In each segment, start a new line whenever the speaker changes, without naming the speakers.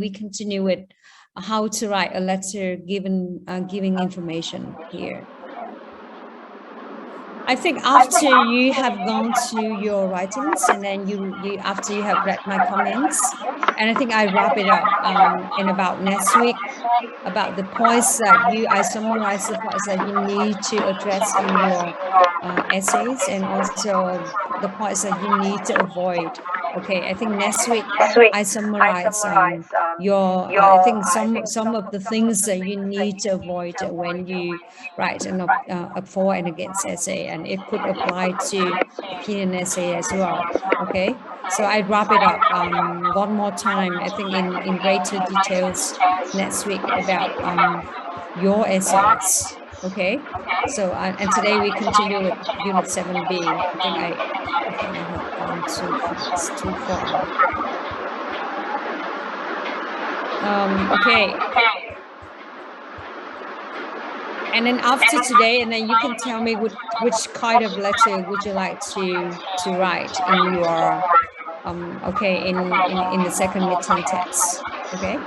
we continue with how to write a letter giving information here. I think after you have gone to your writings and then after you have read my comments, and I think I wrap it up in about next week about the points that I summarize the points that you need to address in your essays, and also the points that you need to avoid. Okay, I think next week I summarize I think some of the things that you need to avoid when you write a for and against essay, and it could apply to opinion essay as well. Okay, so I wrap it up one more time, I think in greater details next week about your essays. Okay, so and today we continue with unit 7b. I think I have gone too fast, too far. Okay, and then after today, and then you can tell me which kind of letter would you like to write in your okay, in the second midterm test. Okay.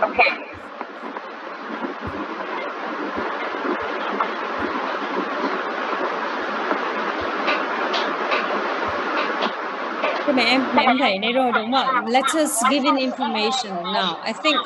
Okay. Em thấy đây rồi đúng không? Letters giving information. Now, I think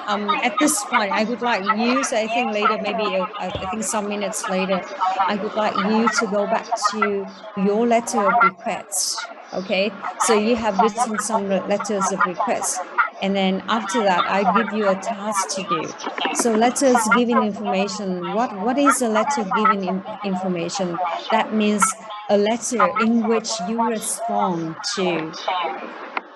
at this point, I would like you. So I think later, maybe I think some minutes later, I would like you to go back to your letter of request. Okay, so you have written some letters of request, and then after that, I give you a task to do. So letters giving information. What is a letter giving information? That means a letter in which you respond to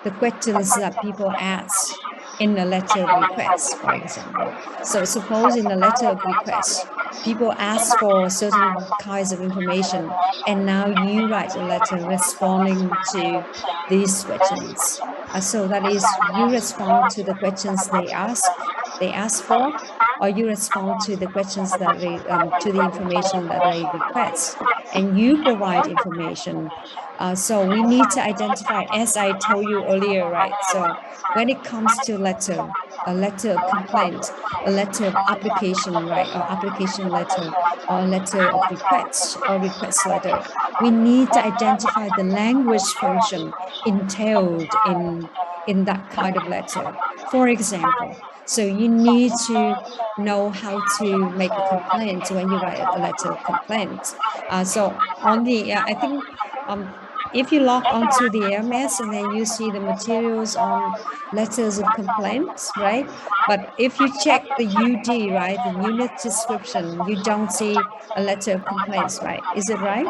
the questions that people ask in a letter of request, for example. So suppose in a letter of request, people ask for certain kinds of information, and now you write a letter responding to these questions. So that is, you respond to the questions they ask for, or you respond to the questions that to the information that they request, and you provide information. So we need to identify, as I told you earlier, right? So when it comes to a letter of complaint, a letter of application, right, or application letter, or a letter of request or request letter, we need to identify the language function entailed in that kind of letter. For example, so you need to know how to make a complaint when you write a letter of complaint. So on the, I think, if you log onto the LMS and then you see the materials on letters of complaints, right? But if you check the UD, right, the unit description, you don't see a letter of complaints, right? Is it right?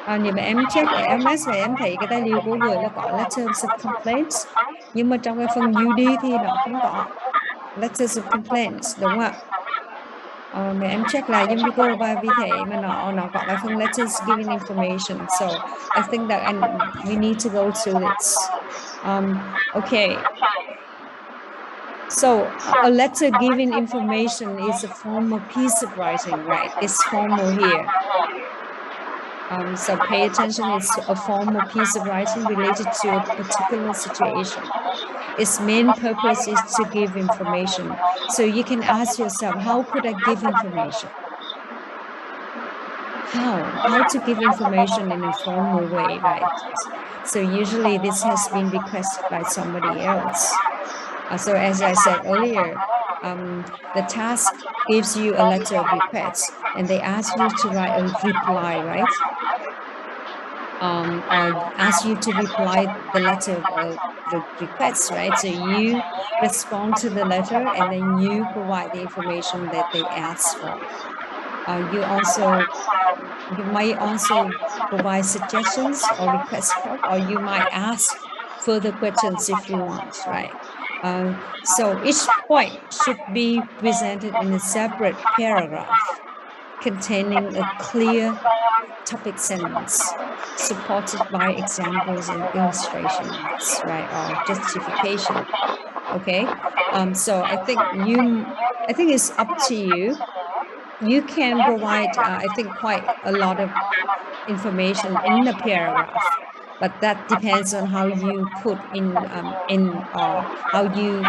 Nhưng mà em check ở LMS và em thấy cái tài liệu cô gửi là có letters of complaints, nhưng mà trong cái phần UD thì nó không có letters of complaints, đúng không ạ? Mà em check lại giùm cho cô, và vì thế mà nó có cái phần letters giving information. So I think that we need to go to this. Okay. So a letter giving information is a formal piece of writing, right? It's formal here. So pay attention, it's a formal piece of writing related to a particular situation. Its main purpose is to give information. So you can ask yourself, how could I give information? How to give information in a formal way, right? So usually this has been requested by somebody else. So as I said earlier, the task gives you a letter of request, and they ask you to write a reply, right? Or ask you to reply the letter of the request, right? So you respond to the letter, and then you provide the information that they ask for. You might also provide suggestions or request help, or you might ask further questions if you want, right? So each point should be presented in a separate paragraph. containing a clear topic sentence supported by examples and illustrations, right, or justification. Okay, so I think it's up to you. You can provide, I think, quite a lot of information in the paragraph, but that depends on how you put in or how you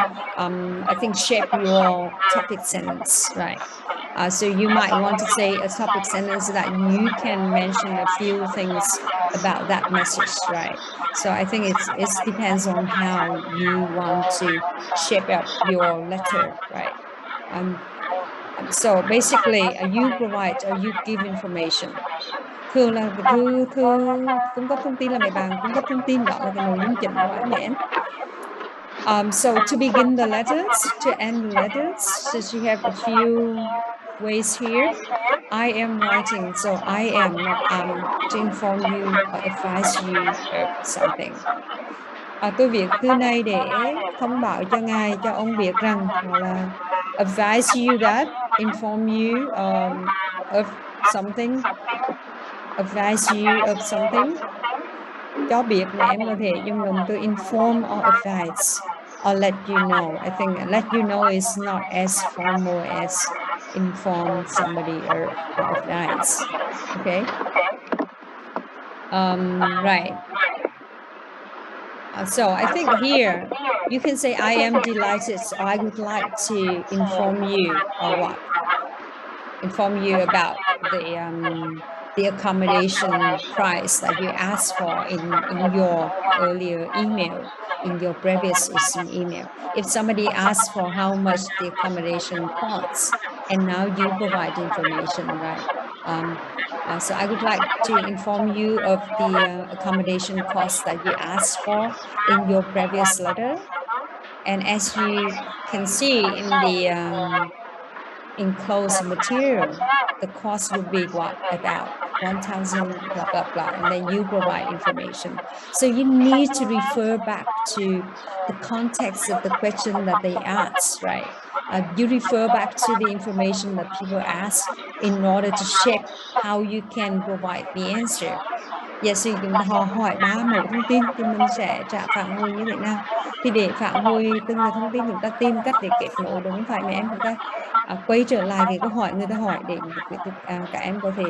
I think shape your topic sentence, right? So you might want to say a topic sentence that you can mention a few things about that message, right? So I think it depends on how you want to shape up your letter, right? um, so basically, you provide or you give information. Thường là thư thư cung cấp thông tin là mẹ bạn cung cấp thông tin, đó là cái nội dung chính của em nhé. So to begin the letters, to end the letters, since you have a few ways here, I am writing. So I am not to inform you or advise you of something. Tôi viết thư này để thông báo cho ngài, cho ông biết rằng, hoặc là advise you that, inform you of something, advise you of something. Cho biết mà em có thể dùng động từ inform or advise or let you know. I think let you know is not as formal as inform somebody or advise. Okay. Right. So I think here you can say I am delighted, or I would like to inform you, or what? Inform you about the accommodation price that you asked for in your earlier email, in your previous email. If somebody asks for how much the accommodation costs, and now you provide information, right? So I would like to inform you of the accommodation costs that you asked for in your previous letter. And as you can see in the enclosed material, the cost would be what? About 1,000 blah, blah, blah. And then you provide information. So you need to refer back to the context of the question that they asked, right? You refer back to the information that people ask in order to shape how you can provide the answer. Giả sử chúng ta họ hỏi 3 mẫu thông tin thì mình sẽ trả phản hồi như thế nào? Thì để phản hồi từng cái thông tin, chúng ta tìm cách để kết nối, đúng không phải mấy em? Chúng ta quay trở lại cái câu hỏi người ta hỏi để các em có thể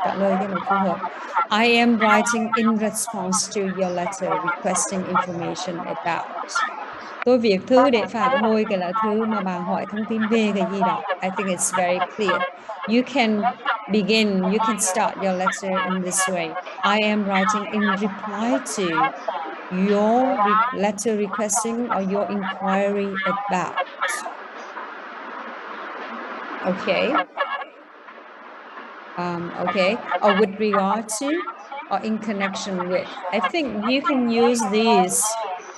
trả lời cho nó phù hợp. I am writing in response to your letter requesting information about. Tôi viết thư để phản hồi cái là thư mà bạn hỏi thông tin về cái gì đó. I think it's very clear. You can begin, you can start your letter in this way. I am writing in reply to your letter requesting or your inquiry about. Okay. Okay. Or with regard to, or in connection with. I think you can use these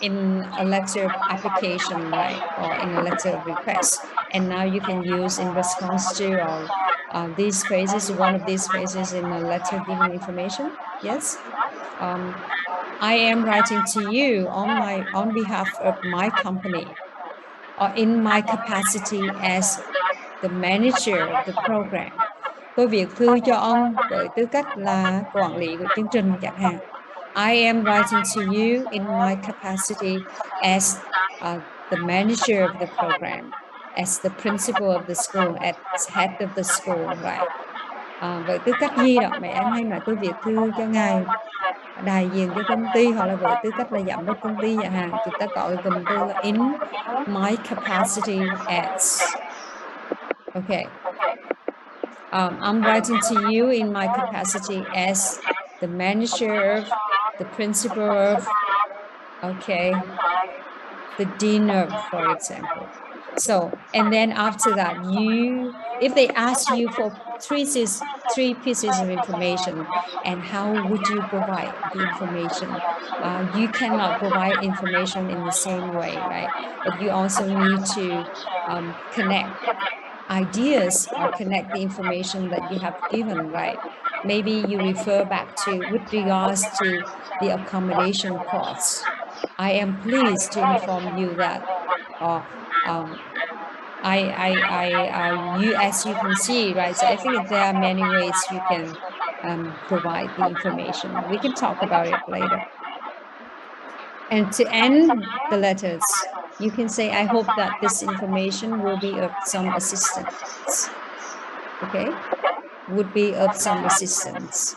in a letter application, right? Or in a letter of request. And now you can use in response to, or these phrases, one of these phrases in a letter giving information. Yes. I am writing to you on behalf of my company, or in my capacity as the manager of the program. Tôi viết thư cho ông với tư cách là quản lý của chương trình chẳng hạn. I am writing to you in my capacity as the manager of the program, as the principal of the school, as head of the school, right? Với tư cách gì đó, mấy em hay nói tôi viết thư cho ngài đại diện cho công ty, hoặc là với tư cách là giám đốc công ty chẳng hạn. Chúng ta có cái cụm từ là in my capacity as. Okay. I'm writing to you in my capacity as the manager of, the principal of, okay, the dean of, for example. So, and then after that, if they ask you for three pieces of information, and how would you provide the information? You cannot provide information in the same way, right? But you also need to connect ideas or connect the information that you have given, right? Maybe you refer back to, with regards to the accommodation costs. I am pleased to inform you that, or as you can see, right? So I think there are many ways you can provide the information. We can talk about it later. And to end the letters, you can say, I hope that this information will be of some assistance. Okay? Would be of some assistance.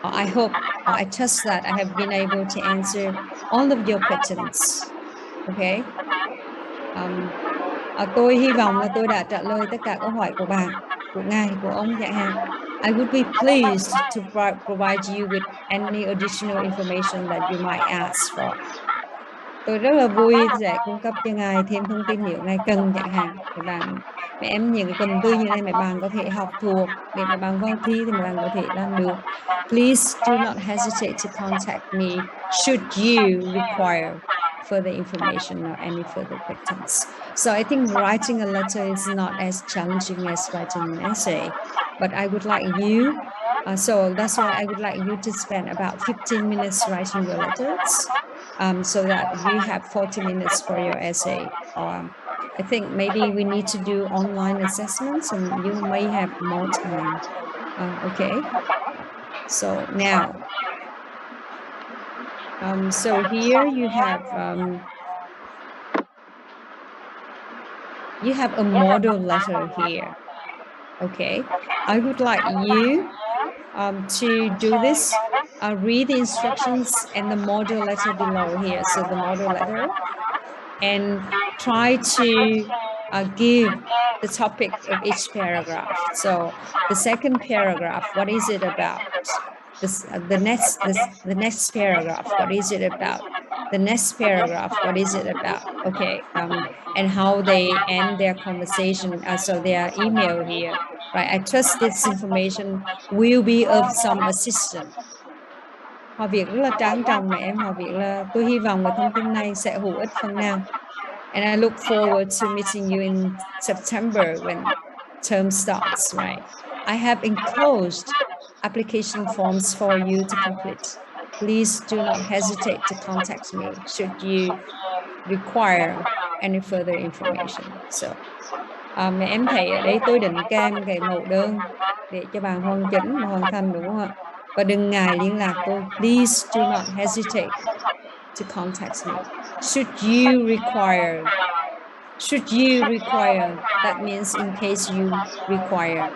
I hope, I trust that I have been able to answer all of your questions. Okay? Tôi hy vọng là tôi đã trả lời tất cả câu hỏi của bạn, của ngài, của ông chẳng hạn. I would be pleased to provide you with any additional information that you might ask for. Tôi rất là vui sẽ cung cấp cho ngài thêm thông tin nếu ngài cần chẳng hạn. Thì bạn, mẹ em những cái cụm từ như này mẹ bạn có thể học thuộc để mẹ bạn vào thi thì mẹ bạn có thể làm được. Please do not hesitate to contact me should you require further information or any further questions. So I think writing a letter is not as challenging as writing an essay, but I would like you, so that's why I would like you to spend about 15 minutes writing your letters, so that you have 40 minutes for your essay. I think maybe we need to do online assessments and you may have more time. Okay. So now, so here you have a model letter here. Okay. I would like you to do this. Read the instructions and the model letter below here. So the model letter, and try to give the topic of each paragraph. So the second paragraph, what is it about? The next paragraph, what is it about? The next paragraph, what is it about? Okay, and how they end their conversation, so their email here, right? I trust this information will be of some assistance. Họ Việt rất là trang trọng mà em. Họ Việt là tôi hy vọng là thông tin này sẽ hữu ích phần nào. And I look forward to meeting you in September when term starts, right? I have enclosed application forms for you to complete. Please do not hesitate to contact me should you require any further information. So, mà em thấy ở đây tôi định kèm cái mẫu đơn để cho bạn hoàn chỉnh và hoàn thành, đúng không ạ? Và đừng ngại liên lạc tôi. Please do not hesitate to contact me should you require. Should you require, that means in case you require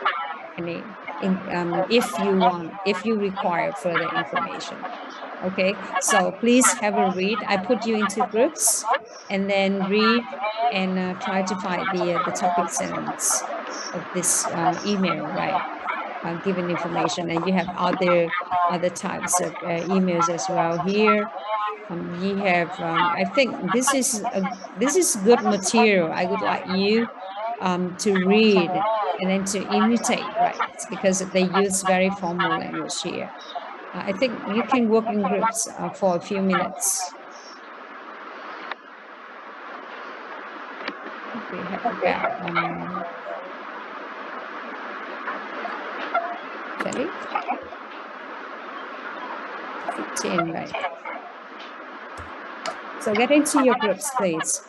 any, if you require further information. Okay, so please have a read. I put you into groups and then read and try to find the topic sentence of this email, right? Given information, and you have other types of emails as well here. You have, I think this is good material. I would like you to read and then to imitate, right? It's because they use very formal language here. I think you can work in groups for a few minutes. We have about Shelley? 15, right? So get into your groups, please.